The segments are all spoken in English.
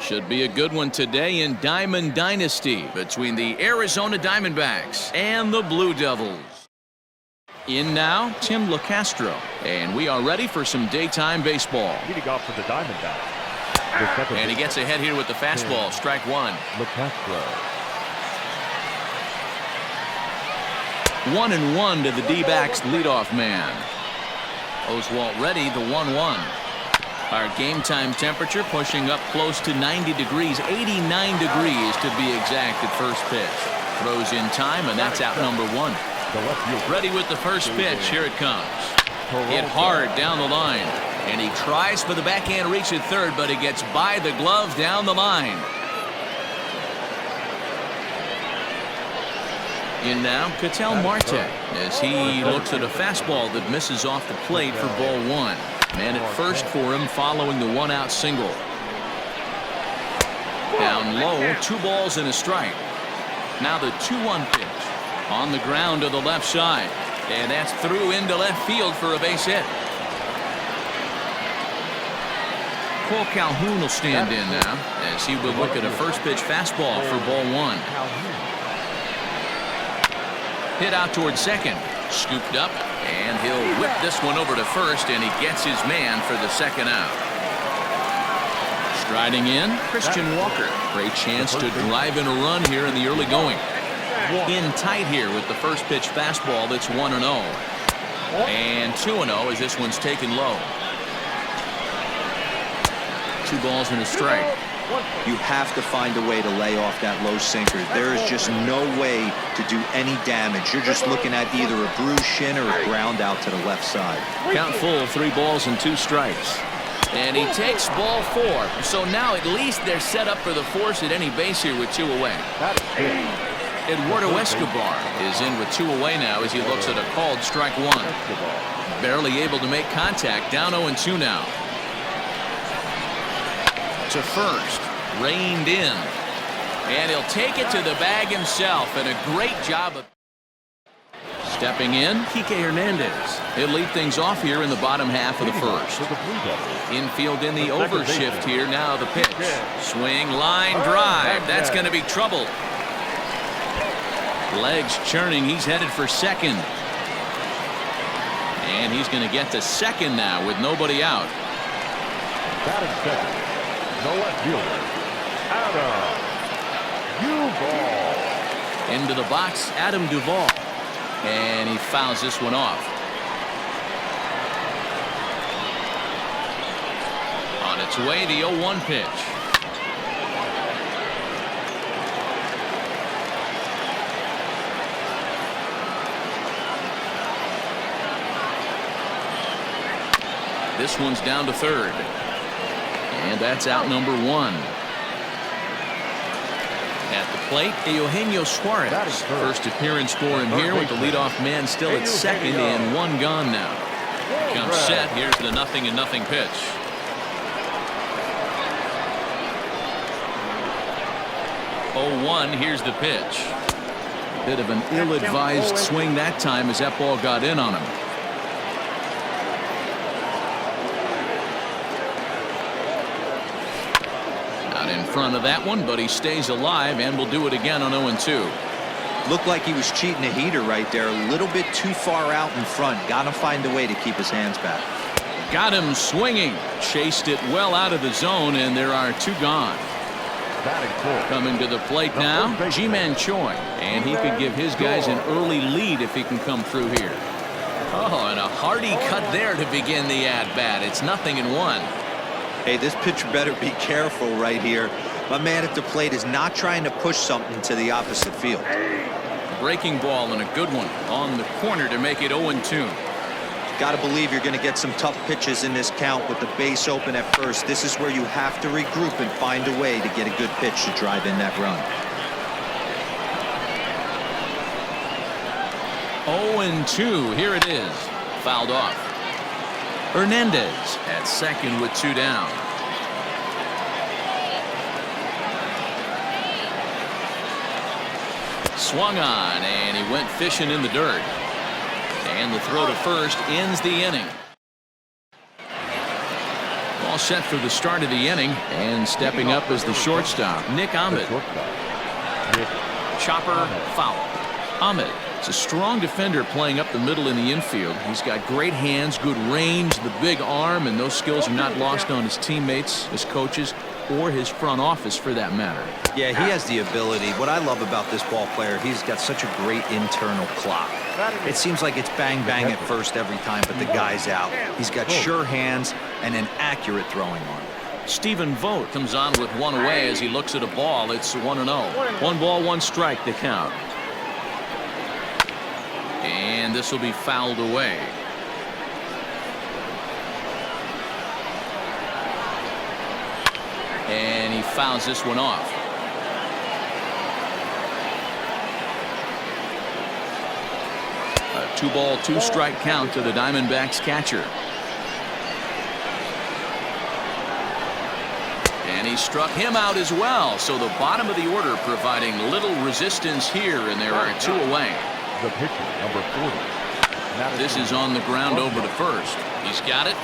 Should be a good one today in Diamond Dynasty between the Arizona Diamondbacks and the Blue Devils. In now, Tim LaCastro, and we are ready for some daytime baseball. Leading off for the Diamondbacks. And he gets ahead here with the fastball, strike one. LaCastro. 1-1 to the D-backs leadoff man. Oswalt ready, the 1-1. Our game time temperature pushing up close to 90 degrees, 89 degrees to be exact at first pitch. Throws in time, and that's out number one. Ready with the first pitch. Here it comes. Hit hard down the line. And he tries for the backhand reach at third, but he gets by the glove down the line. In now, Ketel Marte, as he looks at a fastball that misses off the plate for ball one. Man at first for him following the one-out single. Down low, 2 balls and a strike. Now the 2-1 pitch. On the ground to the left side. And that's through into left field for a base hit. Cole Calhoun will stand in now as he will look at a first pitch fastball for ball one. Hit out towards second. Scooped up, and he'll whip this one over to first, and he gets his man for the second out. Striding in, Christian Walker. Great chance to drive in a run here in the early going. In tight here with the first pitch fastball that's 1-0. And 2-0 as this one's taken low. 2 balls and a strike. You have to find a way to lay off that low sinker. There is just no way to do any damage. You're just looking at either a bruised shin or a ground out to the left side. Count full, 3 balls and 2 strikes. And he takes ball 4. So now at least they're set up for the force at any base here with 2 away. Eduardo Escobar is in with 2 away now as he looks at a called strike 1. Barely able to make contact, down 0-2 now. To first, reined in, and he'll take it to the bag himself, and a great job of stepping in. Kike Hernandez. He'll lead things off here in the bottom half of the first. Infield in the overshift here. Now the pitch. Swing, line drive. That's going to be trouble. Legs churning. He's headed for second, and he's going to get to second now with nobody out. Batting second. The left fielder, Duval. Into the box, Adam Duvall. And he fouls this one off. On its way, the 0-1 pitch. This one's down to third. And that's out number 1. At the plate, Eugenio Suarez. First appearance for him here with the leadoff man still at second and 1 gone now. Count set. Here's the 0-0 pitch. Oh, 1. Here's the pitch. Bit of an ill-advised swing that time as that ball got in on him. In front of that one, but he stays alive and will do it again on 0-2. Looked like he was cheating a heater right there. A little bit too far out in front. Got to find a way to keep his hands back. Got him swinging. Chased it well out of the zone, and there are 2 gone. Coming to the plate now, Ji-Man Choi. And he could give his guys an early lead if he can come through here. Oh, and a hearty cut there to begin the at-bat. It's 0-1. Hey, this pitcher better be careful right here. My man at the plate is not trying to push something to the opposite field. Breaking ball and a good one on the corner to make it 0-2. Got to believe you're going to get some tough pitches in this count with the base open at first. This is where you have to regroup and find a way to get a good pitch to drive in that run. 0-2. Here it is. Fouled off. Hernandez at second with 2 down. Swung on, and he went fishing in the dirt. And the throw to first ends the inning. All set for the start of the inning, and stepping up as the shortstop, Nick Ahmed. Chopper foul. Ahmed is a strong defender playing up the middle in the infield. He's got great hands, good range, the big arm, and those skills are not lost on his teammates, his coaches, or his front office for that matter. Yeah, he has the ability. What I love about this ball player, he's got such a great internal clock. It seems like it's bang bang at first every time, but the guy's out. He's got sure hands and an accurate throwing arm. Stephen Vogt comes on with one away as he looks at a ball. It's 1-0. 1 ball, 1 strike to count. And this will be fouled away. And he fouls this one off. A 2 ball, 2 strike count to the Diamondbacks catcher. And he struck him out as well. So the bottom of the order providing little resistance here, and there are 2 away. The pitcher, number 40. This is on the ground over to first. He's got it.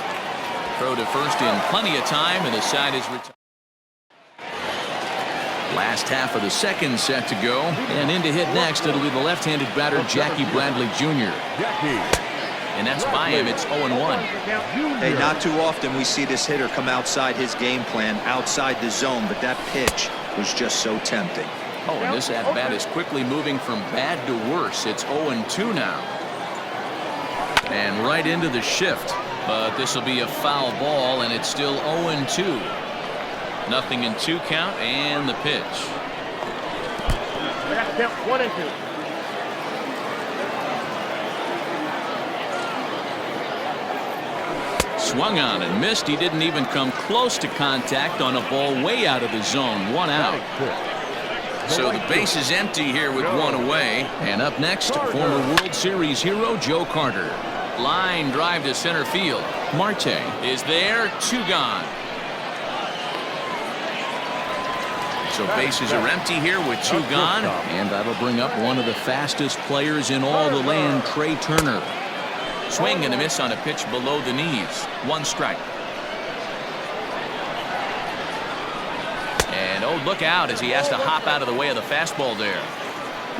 Throw to first in plenty of time, and the side is retired. Last half of the second set to go, and in to hit next, it'll be the left-handed batter Jackie Bradley Jr. And that's by him. It's 0-1. Hey, not too often we see this hitter come outside his game plan, outside the zone, but that pitch was just so tempting. Oh, and this at-bat is quickly moving from bad to worse. It's 0-2 now. And right into the shift. But this will be a foul ball, and it's still 0-2. Nothing in 2 count, and the pitch. 1-2. Swung on and missed. He didn't even come close to contact on a ball way out of the zone. 1 out. So the base is empty here with 1 away. And up next, former World Series hero Joe Carter. Line drive to center field. Marte is there. 2 gone. So bases are empty here with 2 gone. And that'll bring up one of the fastest players in all the land, Trey Turner. Swing and a miss on a pitch below the knees. 1 strike. And oh, look out as he has to hop out of the way of the fastball there.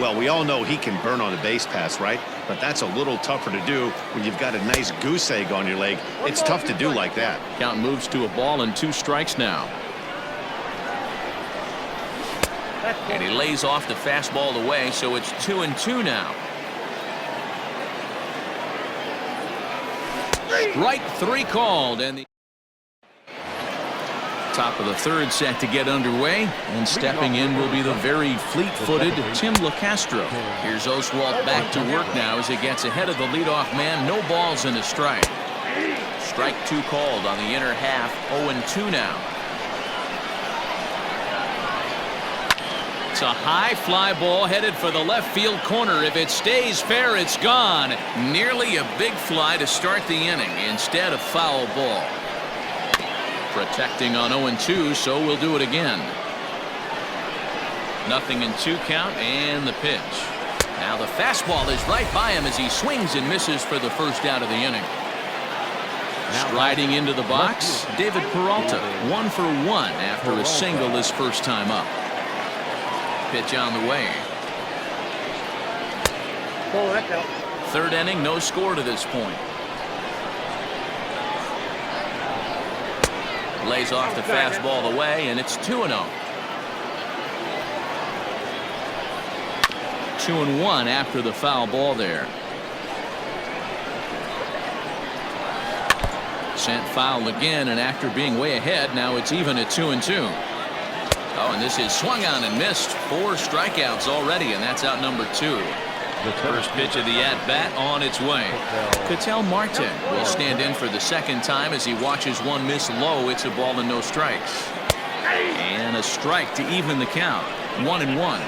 Well, we all know he can burn on a base pass, right? But that's a little tougher to do when you've got a nice goose egg on your leg. It's tough to do like that. Count moves to a ball and 2 strikes now. And he lays off the fastball away, so it's 2-2 now. Strike 3 called, and the top of the 3rd set to get underway, and stepping in will be the very fleet-footed Tim LaCastro. Here's Oswalt back to work now as he gets ahead of the leadoff man. No balls and a strike. Strike 2 called on the inner half. 0-2 now. It's a high fly ball headed for the left field corner. If it stays fair, it's gone. Nearly a big fly to start the inning instead of foul ball. Protecting on 0-2, so we'll do it again. Nothing in 2 count, and the pitch. Now the fastball is right by him as he swings and misses for the first out of the inning. Striding into the box, David Peralta, 1 for 1 after a single his first time up. Pitch on the way. 3rd inning, no score to this point. Lays off the fastball away, and it's 2-0. 2-1 after the foul ball there. Sent foul again, and after being way ahead, now it's even at 2-2. Oh, and this is swung on and missed. 4 strikeouts already, and that's out number 2. The first pitch of the at-bat on its way. Ketel Marte will stand in for the 2nd time as he watches one miss low. It's a ball and no strikes. And a strike to even the count. 1-1.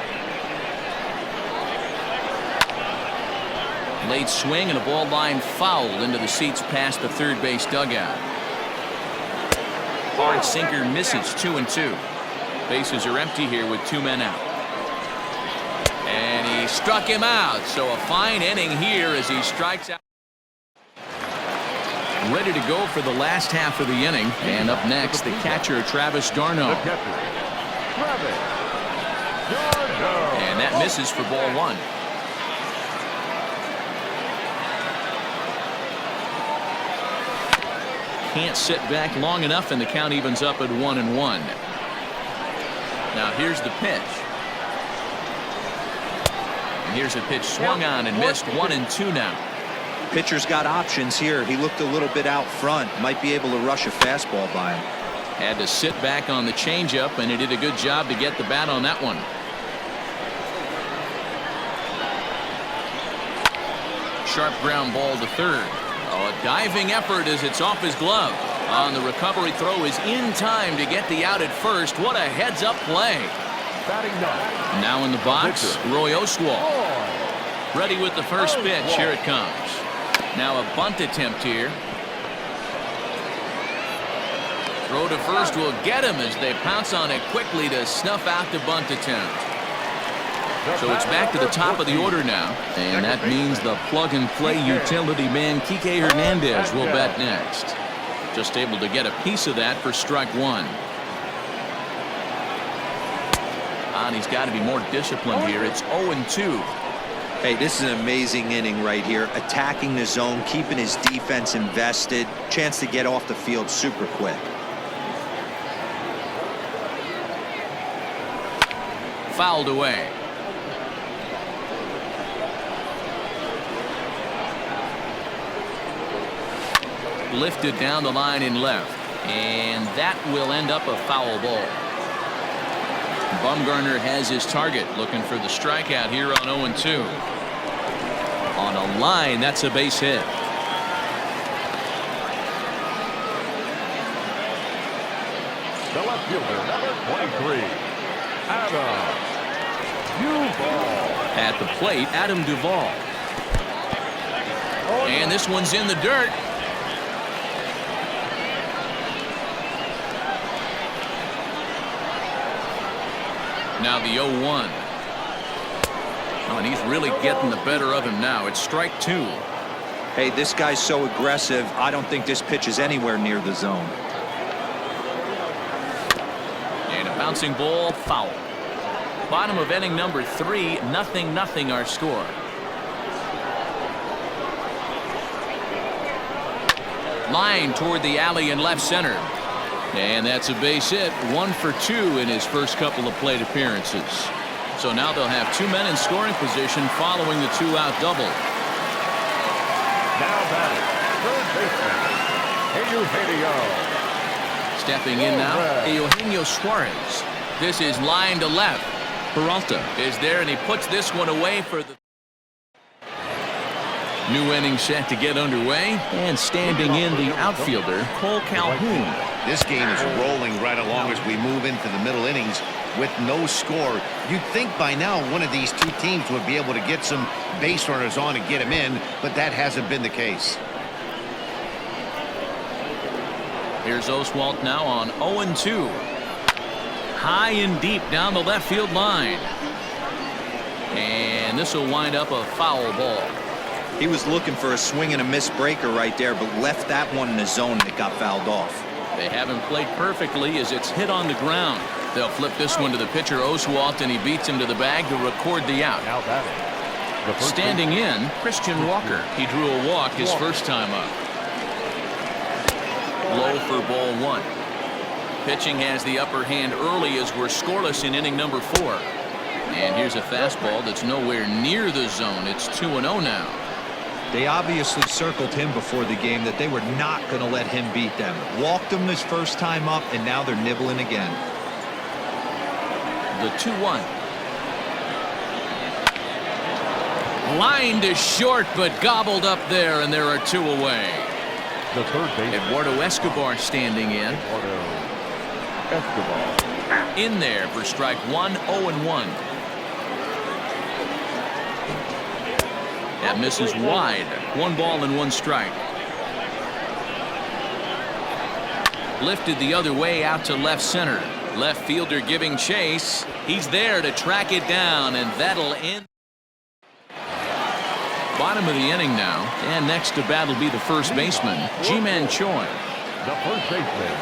Late swing and a ball line fouled into the seats past the 3rd base dugout. Hard sinker misses. 2-2. Bases are empty here with 2 men out. And he struck him out. So a fine inning here as he strikes out. ready to go for the last half of the inning. And up next, the catcher, Travis Darno. And that misses for ball 1. Can't sit back long enough, and the count evens up at 1-1. Now here's the pitch. And here's a pitch swung on and missed. 1-2 now. Pitcher's got options here. He looked a little bit out front. Might be able to rush a fastball by him. Had to sit back on the changeup, and he did a good job to get the bat on that one. Sharp ground ball to third. Oh, a diving effort as it's off his glove. On the recovery throw is in time to get the out at first. What a heads-up play. Now in the box, Roy Oswalt. Ready with the first pitch. Here it comes. Now a bunt attempt here. Throw to first will get him as they pounce on it quickly to snuff out the bunt attempt. So it's back to the top of the order now, and that means the plug-and-play utility man Kike Hernandez will bat next. Just able to get a piece of that for strike 1. And he's got to be more disciplined here. It's 0-2. Hey, this is an amazing inning right here. Attacking the zone, keeping his defense invested. Chance to get off the field super quick. Fouled away. Lifted down the line in left, and that will end up a foul ball. Bumgarner has his target, looking for the strikeout here on 0-2. On a line, that's a base hit. The left fielder, number 23, Adam Duvall. At the plate, Adam Duvall. And this one's in the dirt. Now the 0-1. Oh, and he's really getting the better of him now. It's strike 2. Hey, this guy's so aggressive. I don't think this pitch is anywhere near the zone. And a bouncing ball, foul. Bottom of inning number 3, 0-0 our score. Line toward the alley in left center. And that's a base hit. 1 for 2 in his first couple of plate appearances. So now they'll have 2 men in scoring position following the 2-out double. Now batting, third baseman, Eugenio. Stepping in now, Eugenio Suarez. This is line to left. Peralta is there, and he puts this one away for the new inning set to get underway. And standing in, the outfielder, Cole Calhoun. This game is rolling right along as we move into the middle innings with no score. You'd think by now one of these two teams would be able to get some base runners on and get them in, but that hasn't been the case. Here's Oswalt now on 0-2. High and deep down the left field line. And this will wind up a foul ball. He was looking for a swing and a miss breaker right there, but left that one in the zone and it got fouled off. They haven't played perfectly as it's hit on the ground. They'll flip this one to the pitcher, Oswalt, and he beats him to the bag to record the out. Now batting, standing in, Christian Walker. He drew a walk his first time up. Low for ball 1. Pitching has the upper hand early as we're scoreless in inning number 4. And here's a fastball that's nowhere near the zone. It's 2-0 now. They obviously circled him before the game that they were not going to let him beat them. Walked him his first time up, and now they're nibbling again. The 2-1. Line to short, but gobbled up there, and there are 2 away. the third baseman, Eduardo Escobar standing in. Eduardo Escobar. In there for strike 1, 0-1. That misses wide. 1 ball and 1 strike. Lifted the other way out to left center. Left fielder giving chase. He's there to track it down, and that'll end. Bottom of the inning now, and next to bat will be the first baseman, Ji-Man Choi. The first baseman.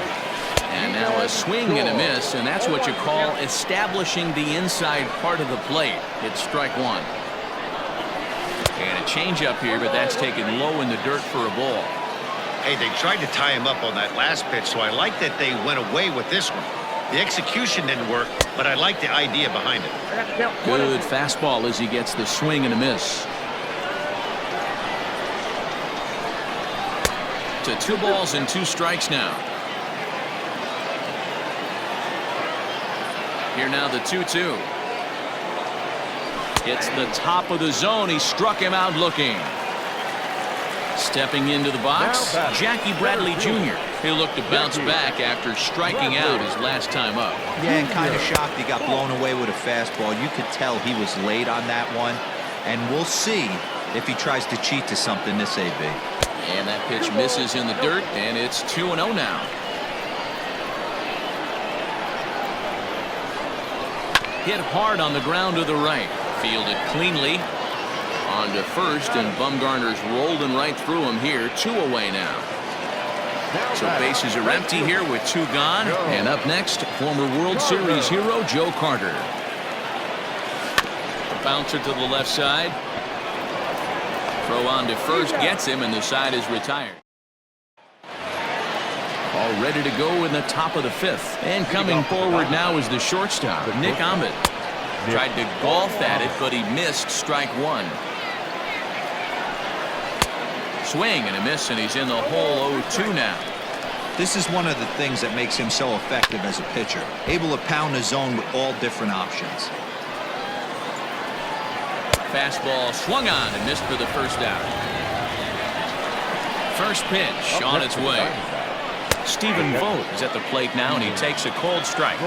And now a swing and a miss, and that's what you call establishing the inside part of the plate. It's strike one. And a changeup here, but that's taken low in the dirt for a ball. Hey, they tried to tie him up on that last pitch, so I like that they went away with this one. The execution didn't work, but I like the idea behind it. Good fastball as he gets the swing and a miss. To 2 balls and 2 strikes now. Here now the 2-2. It's the top of the zone. He struck him out looking. Stepping into the box, Jackie Bradley Jr. He'll look to bounce back after striking out his last time up. Yeah, and kind of shocked he got blown away with a fastball. You could tell he was late on that one. And we'll see if he tries to cheat to something this AB. And that pitch misses in the dirt, and it's 2-0 now. Hit hard on the ground to the right. Fielded cleanly. On to first, and Bumgarner's rolling right through him here. 2 away now. So bases are empty here with 2 gone. And up next, former World Series hero Joe Carter. A bouncer to the left side. Throw on to first gets him, and the side is retired. All ready to go in the top of the 5th. And coming forward now is the shortstop, Nick Ahmed. Tried to golf at it, but he missed strike one. Swing and a miss, and he's in the hole 0-2 now. This is one of the things that makes him so effective as a pitcher. Able to pound the zone with all different options. Fastball swung on and missed for the first out. First pitch on its way. Stephen Vogt is at the plate now, and he takes a cold strike.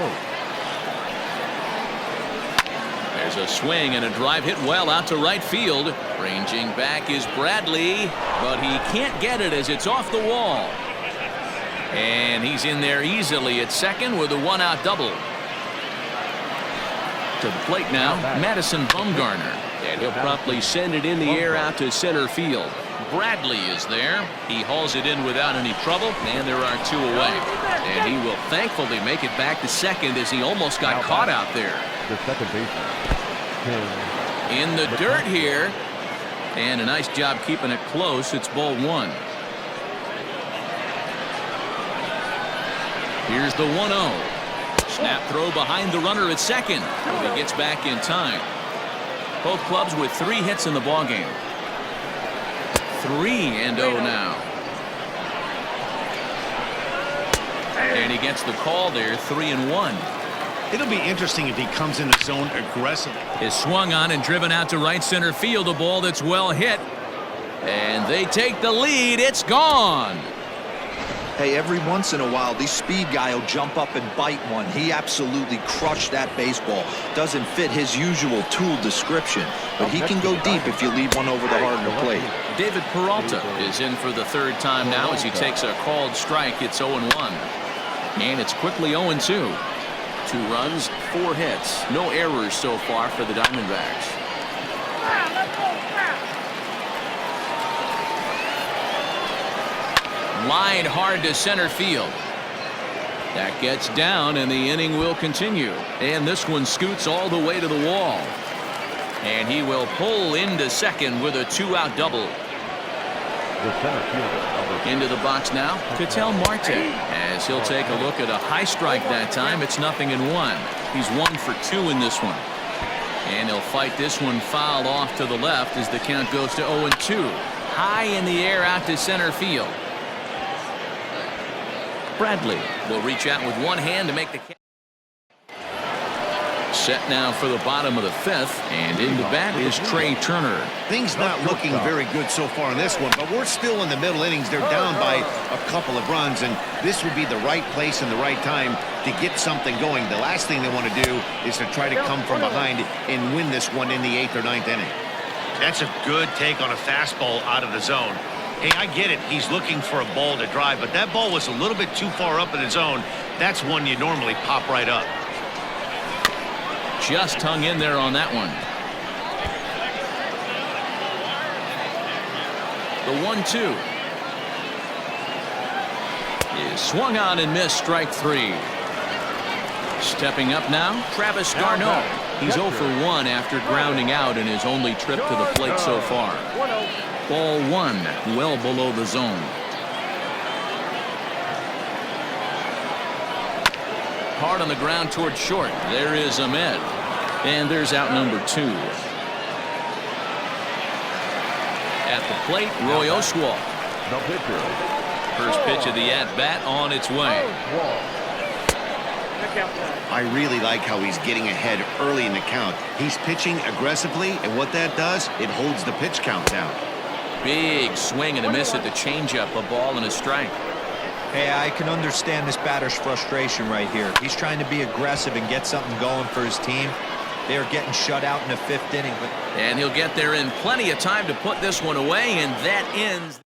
There's a swing and a drive hit well out to right field. Ranging back is Bradley, but he can't get it as it's off the wall. And he's in there easily at second with a 1-out double. To the plate now, Madison Bumgarner. And he'll promptly send it in the air out to center field. Bradley is there. He hauls it in without any trouble, and there are 2 away. And he will thankfully make it back to second as he almost got caught out there. The second baseman. In the dirt here. And a nice job keeping it close. It's ball 1. Here's the 1-0. Snap throw behind the runner at second. He gets back in time. Both clubs with 3 hits in the ballgame. 3-0 now. And he gets the call there, 3-1. It'll be interesting if he comes in the zone aggressively. Is swung on and driven out to right center field. A ball that's well hit. And they take the lead. It's gone. Hey, every once in a while, this speed guy will jump up and bite one. He absolutely crushed that baseball. Doesn't fit his usual tool description, but he can go deep if you leave one over the heart of the plate. David Peralta is in for the 3rd time now as he takes a called strike. It's 0-1. And it's quickly 0-2. 2 runs, 4 hits. No errors so far for the Diamondbacks. Line hard to center field. That gets down, and the inning will continue. And this one scoots all the way to the wall. And he will pull into second with a 2-out double. The center fielder. Into the box now, Ketel Marte, as he'll take a look at a high strike that time. It's 0-1. He's 1 for 2 in this one. And he'll fight this one fouled off to the left as the count goes to 0-2. High in the air out to center field. Bradley will reach out with one hand to make the catch. Set now for the bottom of the 5th, and into bat is Trey Turner. Things not looking very good so far in this one, but we're still in the middle innings. They're down by a couple of runs, and this would be the right place and the right time to get something going. The last thing they want to do is to try to come from behind and win this one in the 8th or 9th inning. That's a good take on a fastball out of the zone. Hey, I get it. He's looking for a ball to drive, but that ball was a little bit too far up in the zone. That's one you normally pop right up. Just hung in there on that one. The 1-2 is swung on and missed. Strike 3. Stepping up now, Travis Darno. He's 0 for 1 after grounding out in his only trip to the plate so far. Ball 1, well below the zone. Hard on the ground toward short. There is Ahmed. And there's out number 2. At the plate, Roy Oswalt. The pitcher. First pitch of the at-bat on its way. I really like how he's getting ahead early in the count. He's pitching aggressively, and what that does, it holds the pitch count down. Big swing and a miss at the changeup. A ball and a strike. Hey, I can understand this batter's frustration right here. He's trying to be aggressive and get something going for his team. They are getting shut out in the 5th inning. And he'll get there in plenty of time to put this one away, and that ends.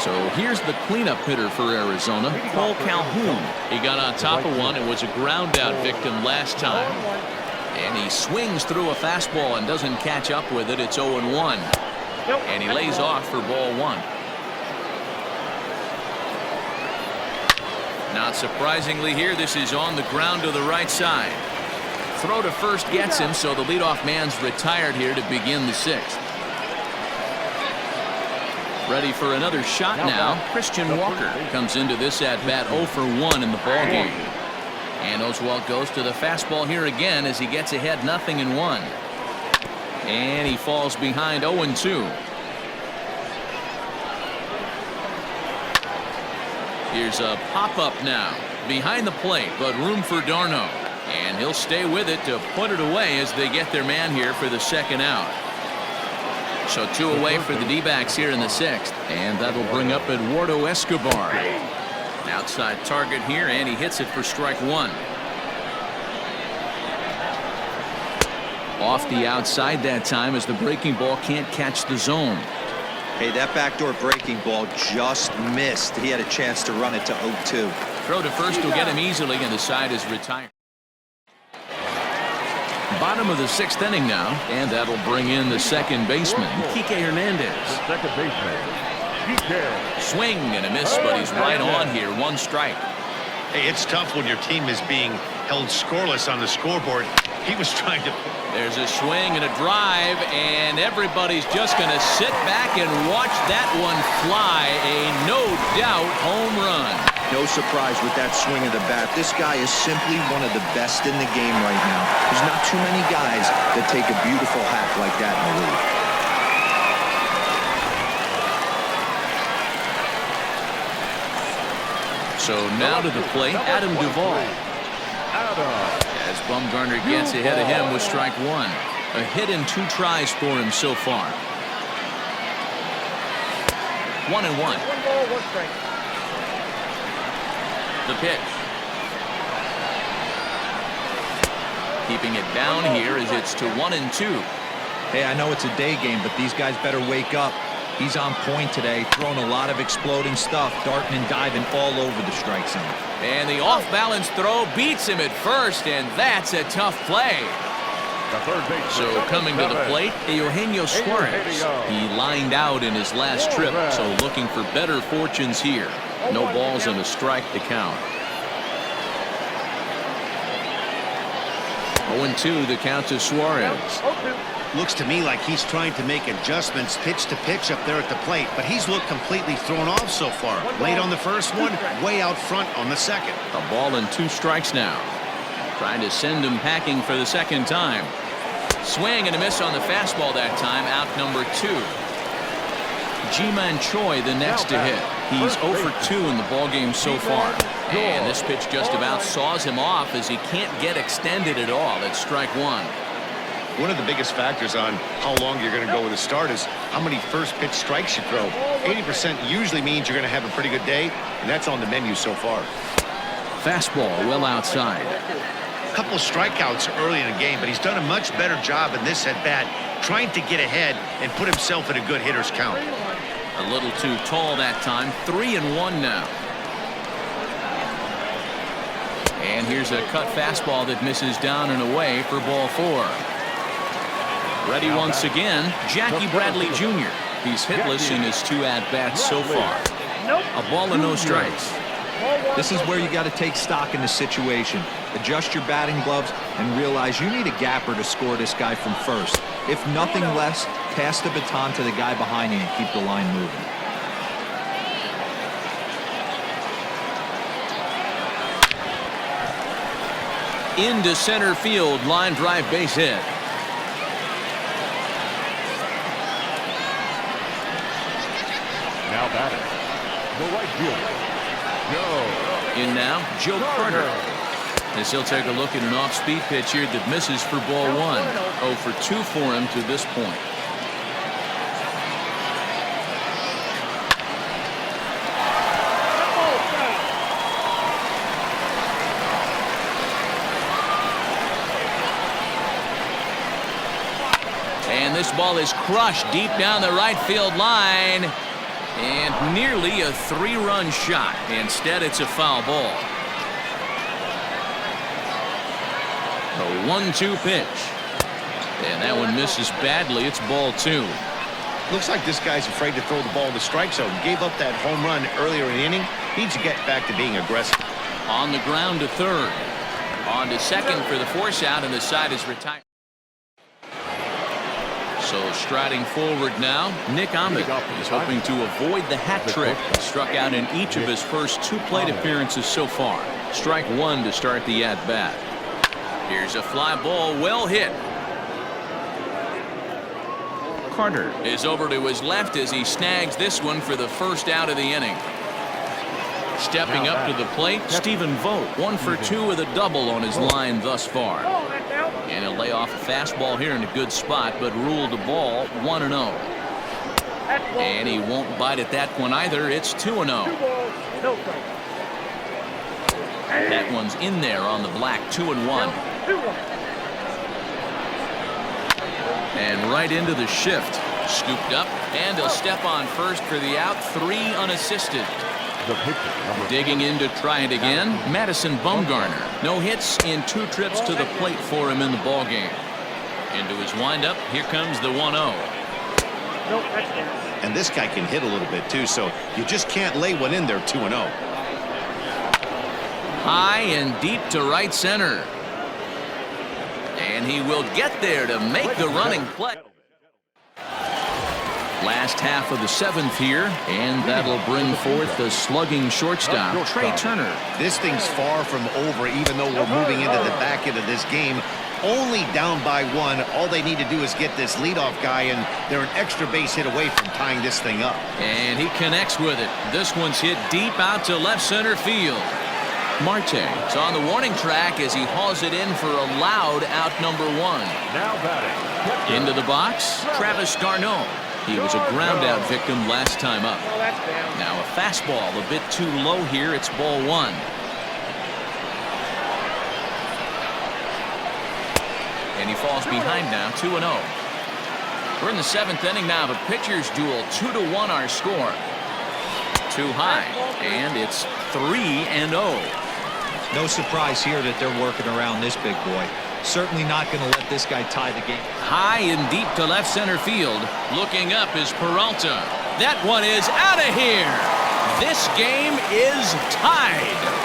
So here's the cleanup hitter for Arizona, Paul Calhoun. He got on top of one and was a ground out victim last time. And he swings through a fastball and doesn't catch up with it. It's 0-1. And he lays off for ball 1. Not surprisingly here, this is on the ground to the right side. Throw to first gets him, so the leadoff man's retired here to begin the 6th. Ready for another shot now. Christian Walker comes into this at-bat 0 for 1 in the ballgame. And Oswalt goes to the fastball here again as he gets ahead 0-1. And he falls behind 0-2. Here's a pop-up now. Behind the plate, but room for Darno. And he'll stay with it to put it away as they get their man here for the 2nd out. So 2 away for the D-backs here in the 6th. And that'll bring up Eduardo Escobar. Outside target here, and he hits it for strike 1. Off the outside that time as the breaking ball can't catch the zone. Hey, that backdoor breaking ball just missed. He had a chance to run it to 0-2. Throw to first will get him easily, and the side is retired. Bottom of the 6th inning now, and that'll bring in the second baseman, Kike Hernandez. The second baseman, Kike. Swing and a miss, but he's right on here. 1 strike. Hey, it's tough when your team is being held scoreless on the scoreboard. He was trying to... There's a swing and a drive, and everybody's just going to sit back and watch that one fly. A no-doubt home run. No surprise with that swing of the bat. This guy is simply one of the best in the game right now. There's not too many guys that take a beautiful hack like that in the league. So now to the plate, Adam Duvall. As Bumgarner gets ahead of him with strike 1. A hit and 2 tries for him so far. 1-1. The pitch. Keeping it down here as it's to 1-2. Hey, I know it's a day game, but these guys better wake up. He's on point today, throwing a lot of exploding stuff, darting and diving all over the strike zone. And the off-balance throw beats him at first, and that's a tough play. So coming to the plate, Eugenio Suarez. He lined out in his last trip, so looking for better fortunes here. No balls and a strike to count. 0-2 the count to Suarez. Looks to me like he's trying to make adjustments pitch to pitch up there at the plate, but he's looked completely thrown off so far. Late on the first one, way out front on the second. A ball and 2 strikes now. Trying to send him packing for the 2nd time. Swing and a miss on the fastball that time. Out number 2. Ji-Man Choi the next to hit. He's 0 for 2 in the ballgame so far. And this pitch just about saws him off as he can't get extended at all. It's strike 1. One of the biggest factors on how long you're going to go with a start is how many first pitch strikes you throw. 80% usually means you're going to have a pretty good day, and that's on the menu so far. Fastball well outside. A couple of strikeouts early in the game, but he's done a much better job in this at-bat trying to get ahead and put himself in a good hitter's count. A little too tall that time. 3-1 now. And here's a cut fastball that misses down and away for ball 4. Ready once again, Jackie Bradley Jr. He's hitless in his 2 at-bats so far. A ball and no strikes. This is where you got to take stock in the situation. Adjust your batting gloves and realize you need a gapper to score this guy from first. If nothing less, pass the baton to the guy behind you and keep the line moving. Into center field, line drive, base hit. Now batting, the right fielder, Joe. In now, Joe Carter. As he'll take a look at an off-speed pitch here that misses for ball 1. 0 for 2 for him to this point. And this ball is crushed deep down the right field line. And nearly a 3-run shot. Instead, it's a foul ball. A 1-2 pitch. And that one misses badly. It's ball 2. Looks like this guy's afraid to throw the ball in the strike zone. Gave up that home run earlier in the inning. Needs to get back to being aggressive. On the ground to third. On to second for the force out, and the side is retired. So striding forward now, Nick Ahmed is hoping to avoid the hat trick. Struck out in each of his first 2 plate appearances so far. Strike 1 to start the at-bat. Here's a fly ball, well hit. Carter is over to his left as he snags this one for the first out of the inning. Stepping up to the plate, Stephen Vogt, 1 for 2 with a double on his line thus far. And he'll lay off a fastball here in a good spot, but ruled the ball 1-0. And he won't bite at that one either. It's 2-0. That one's in there on the black, 2-1. And right into the shift. Scooped up, and he'll step on first for the out. 3 unassisted. Digging in to try it again, Madison Bumgarner. No hits in 2 trips to the plate for him in the ballgame. Into his windup, here comes the 1-0. And this guy can hit a little bit too, so you just can't lay one in there 2-0. High and deep to right center. And he will get there to make the running play. Last half of the 7th here, and that'll bring forth the slugging shortstop, Trey Turner. This thing's far from over, even though we're moving into the back end of this game. Only down by 1. All they need to do is get this leadoff guy, and they're an extra base hit away from tying this thing up. And he connects with it. This one's hit deep out to left center field. Marte is on the warning track as he hauls it in for a loud out number 1. Now batting. Into the box, Travis Darno. He was a ground out victim last time up. Now a fastball a bit too low here. It's ball 1. And he falls behind now, 2-0. We're in the 7th inning now of a pitcher's duel. 2-1 our score. Too high, and it's 3-0. No surprise here that they're working around this big boy. Certainly not going to let this guy tie the game. High and deep to left center field. Looking up is Peralta. That one is out of here. This game is tied.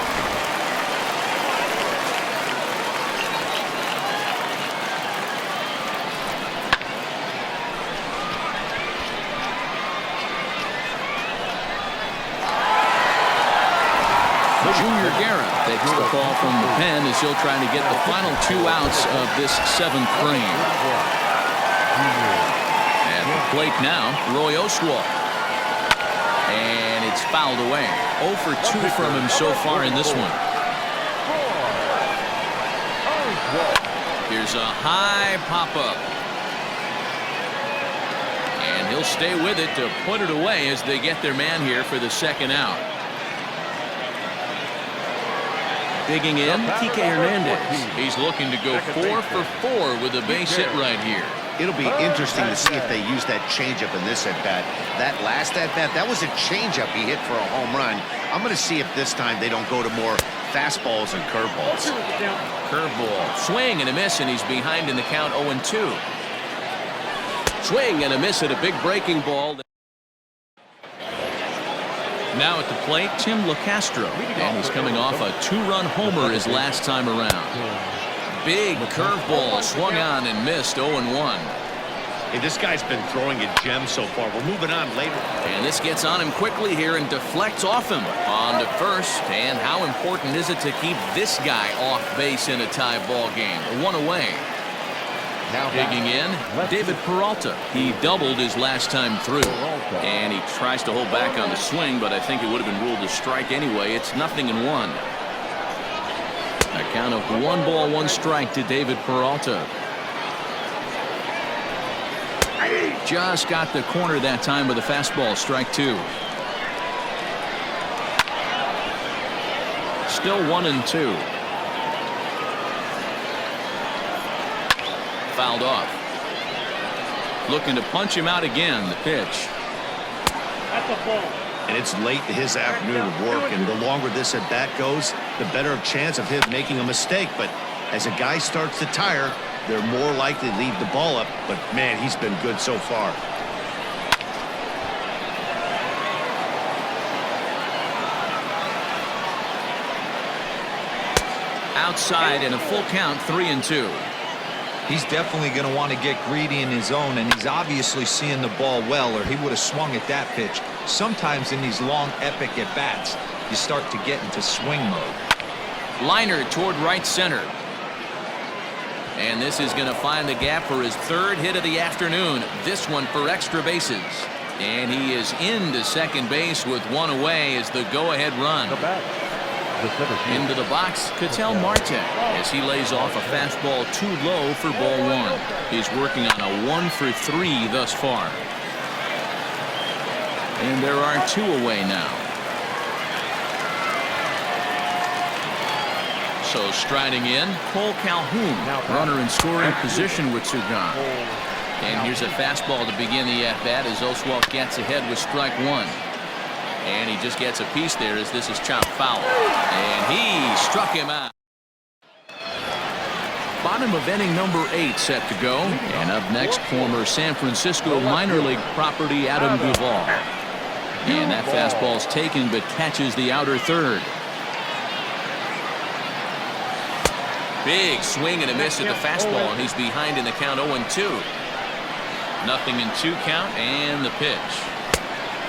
Junior Guerra takes the call from the pen as he'll try to get the final 2 outs of this 7th frame. At the plate now, Roy Oswalt. And it's fouled away. 0 for 2 from him so far in this one. Here's a high pop-up. And he'll stay with it to put it away as they get their man here for the 2nd out. Digging in, Kike Hernandez. He's looking to go 4 for 4 with a base hit right here. It'll be interesting to see if they use that changeup in this at-bat. That last at-bat, that was a changeup he hit for a home run. I'm going to see if this time they don't go to more fastballs and curveballs. Curveball, swing and a miss, and he's behind in the count 0-2. Swing and a miss at a big breaking ball. Now at the plate, Tim LeCastro, and he's coming off a 2-run homer his last time around. Big curveball swung on and missed. 0-1. Hey, this guy's been throwing a gem so far. We're moving on later. And this gets on him quickly here and deflects off him. On to first. And how important is it to keep this guy off base in a tie ball game? 1 away. Now Digging in, David Peralta. He doubled his last time through. And he tries to hold back on the swing, but I think it would have been ruled a strike anyway. It's 0-1. A count of 1 ball, 1 strike to David Peralta. Just got the corner that time with a fastball. Strike 2. Still 1-2. Fouled off. Looking to punch him out again. The pitch. And it's late in his afternoon of work, and the longer this at bat goes, the better chance of him making a mistake. But as a guy starts to tire, they're more likely to leave the ball up. But man, he's been good so far. Outside and a full count. 3-2. He's definitely going to want to get greedy in his zone, and he's obviously seeing the ball well, or he would have swung at that pitch. Sometimes in these long, epic at-bats, you start to get into swing mode. Liner toward right center. And this is going to find the gap for his 3rd hit of the afternoon. This one for extra bases. And he is into second base with 1 away as the go-ahead run. Into the box, Ketel Marte, as he lays off a fastball too low for ball 1. He's working on a 1 for 3 thus far. And there are 2 away now. So striding in, Cole Calhoun, runner in scoring position with 2 gone. And here's a fastball to begin the at-bat as Oswalt gets ahead with strike 1. And he just gets a piece there as this is chopped foul. And he struck him out. Bottom of inning number 8 set to go. And up next, former San Francisco minor league property Adam Duvall. And that fastball's taken but catches the outer third. Big swing and a miss at the fastball, and he's behind in the count. 0-2. 0-2 count and the pitch.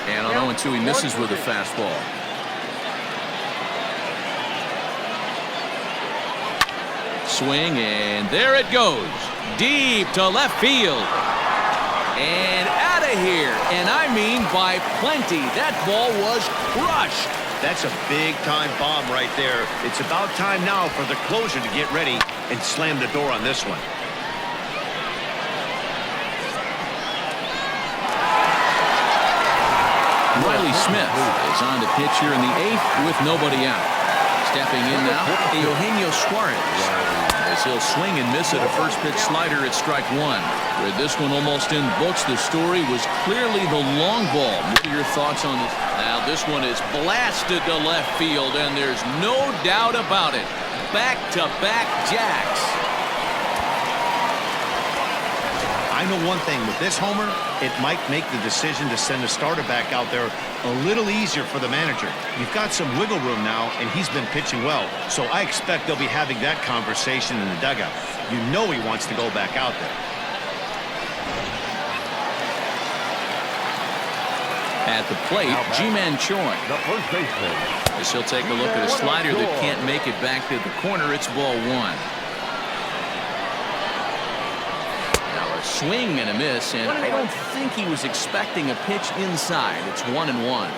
And on 0-2 he misses with a fastball. Swing, and there it goes. Deep to left field. And out of here. And I mean by plenty. That ball was crushed. That's a big-time bomb right there. It's about time now for the closer to get ready and slam the door on this one. Riley Smith is on to pitch here in the 8th with nobody out. Stepping in now, Eugenio Suarez. As he'll swing and miss at a first pitch slider at strike 1. With this one almost in books, the story was clearly the long ball. What are your thoughts on this? Now this one is blasted to left field, and there's no doubt about it. Back-to-back jacks. I know one thing, with this homer, it might make the decision to send a starter back out there a little easier for the manager. You've got some wiggle room now, and he's been pitching well. So I expect they'll be having that conversation in the dugout. You know he wants to go back out there. At the plate, Ji-Man Choi. The first baseman. As he'll take a look at a slider that can't make it back to the corner. It's ball 1. Swing and a miss, and I don't think he was expecting a pitch inside. It's 1-1.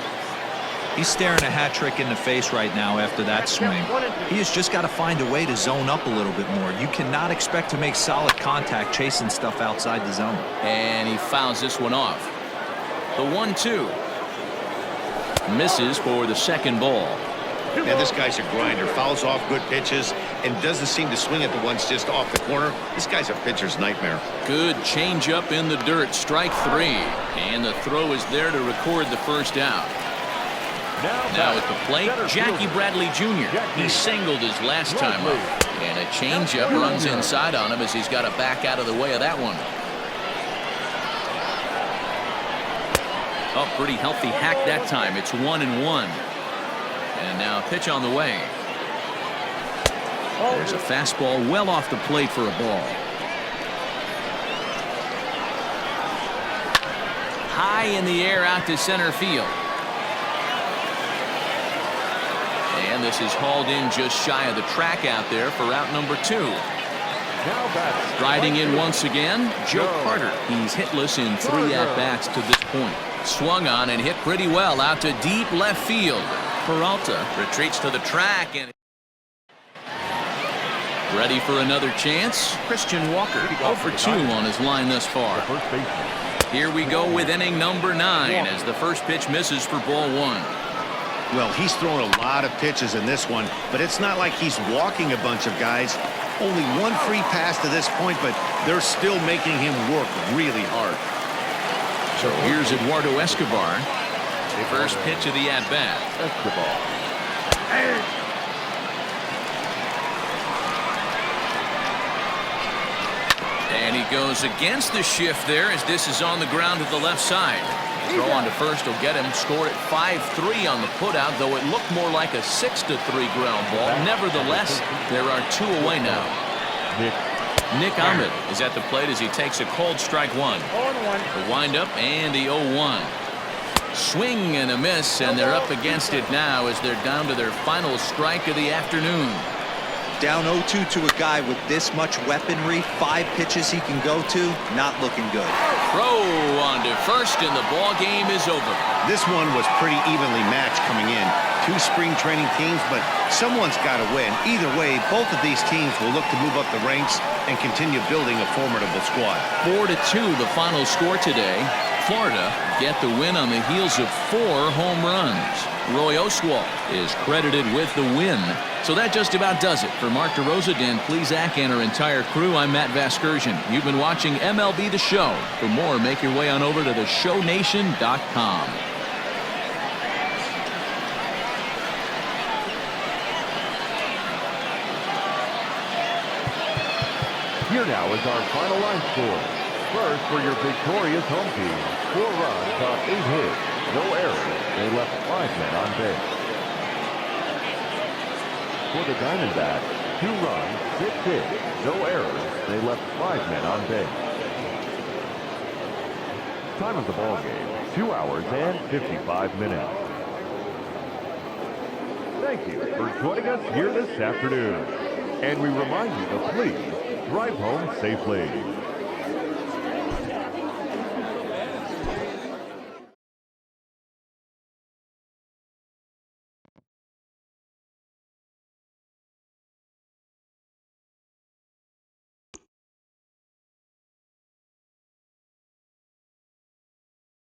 He's staring a hat trick in the face right now after that swing. He has just got to find a way to zone up a little bit more. You cannot expect to make solid contact chasing stuff outside the zone. And he fouls this one off. The 1-2. Misses for the second ball. Yeah, this guy's a grinder. Fouls off good pitches and doesn't seem to swing at the ones just off the corner. This guy's a pitcher's nightmare. Good changeup in the dirt. Strike 3. And the throw is there to record the first out. Now at the plate, Jackie Bradley Jr. He singled his last time up. And a changeup runs inside on him as he's got to back out of the way of that one. Oh, pretty healthy hack that time. It's 1-1. And now pitch on the way. There's a fastball well off the plate for a ball. High in the air out to center field. And this is hauled in just shy of the track out there for out number 2. Riding in once again, Joe Carter. He's hitless in 3 at-bats to this point. Swung on and hit pretty well out to deep left field. Peralta retreats to the track and ready for another chance. Christian Walker 0 for 2 on his line thus far. Here we go with inning number 9 as the first pitch misses for ball 1. Well, he's thrown a lot of pitches in this one, but it's not like he's walking a bunch of guys. Only 1 free pass to this point, but they're still making him work really hard. So here's Eduardo Escobar. The first pitch of the at-bat. And he goes against the shift there as this is on the ground to the left side. Throw on to first will get him. Scored at 5-3 on the putout, though it looked more like a 6-3 ground ball. Nevertheless, there are 2 away now. Nick Ahmed is at the plate as he takes a cold strike 1. The windup and the 0-1. Swing and a miss, and they're up against it now as they're down to their final strike of the afternoon. Down 0-2 to a guy with this much weaponry, 5 pitches he can go to, not looking good. Throw on to first, and the ball game is over. This one was pretty evenly matched coming in. 2 spring training teams, but someone's got to win. Either way, both of these teams will look to move up the ranks and continue building a formidable squad. 4-2 the final score today. Florida get the win on the heels of 4 home runs. Roy Oswalt is credited with the win. So that just about does it. For Mark DeRosa, Dan Plesac, and our entire crew, I'm Matt Vasgersian. You've been watching MLB The Show. For more, make your way on over to theshownation.com. Here now is our final line score. First, for your victorious home team, 4 runs on 8 hits, no errors. They left 5 men on base. For the Diamondbacks, 2 runs, 6 hits, no errors. They left 5 men on base. Time of the ball game, 2 hours and 55 minutes. Thank you for joining us here this afternoon. And we remind you to please drive home safely.